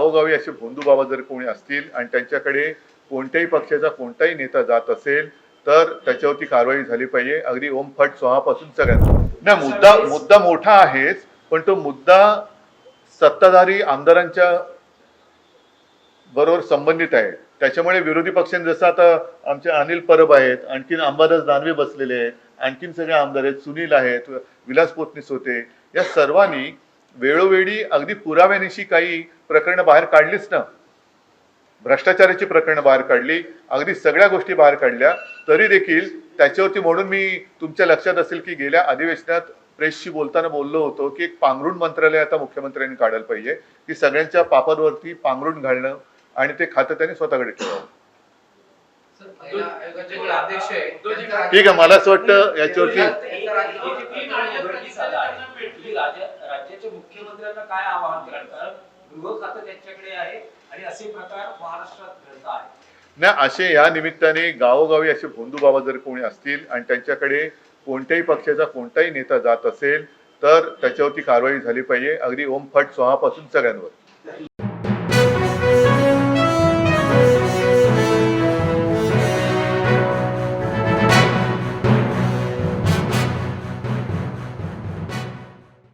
गावोगावी असे भोंदू बाबा जर कोणी असतील आणि त्यांच्याकडे कोणत्याही पक्षाचा कोणताही नेता जात असेल तर त्याच्यावरती कारवाई झाली पाहिजे. अगदी ओम फट स्वाहापासून सगळ्यांना. नाही, मुद्दा मोठा आहेच, पण तो मुद्दा सत्ताधारी आमदारांच्या बरोबर संबंधित आहे. त्याच्यामुळे विरोधी पक्षांनी जसं आता आमचे अनिल परब आहेत, आणखीन अंबादास दानवे बसलेले आहेत, आणखीन सगळे आमदार आहेत, सुनील आहेत, विलास पोतनीस होते, या सर्वांनी वेळोवेळी अगदी पुराव्यानिशी काही प्रकरणं बाहेर काढलीच ना. भ्रष्टाचाराची प्रकरणं बाहेर काढली, अगदी सगळ्या गोष्टी बाहेर काढल्या. तरी देखील त्याच्यावरती म्हणून मी तुमच्या लक्षात असेल की गेल्या अधिवेशनात प्रेसशी बोलताना बोललो होतो की एक पांघरुण मंत्रालय आता मुख्यमंत्र्यांनी काढायला पाहिजे, की सगळ्यांच्या पापावरती पांघरुण घालणं आणि ते खातं त्यांनी स्वतःकडे ठेवावं. ठीक आहे, मला असं वाटतं याच्यावरती राज्याच्या मुख्यमंत्र्यांना काय आवाहन करतात? गृह खातं त्यांच्याकडे आहे आणि असे प्रकार महाराष्ट्रात घडत आहे. ना असे या निमित्ताने गावोगावी असे भोंदू बाबा जर कोणी असतील आणि त्यांच्याकडे कोणत्याही पक्षाचा कोणताही नेता जात असेल तर त्याच्यावरती कारवाई झाली पाहिजे. अगदी ओम फट स्वाहापासून सगळ्यांवर.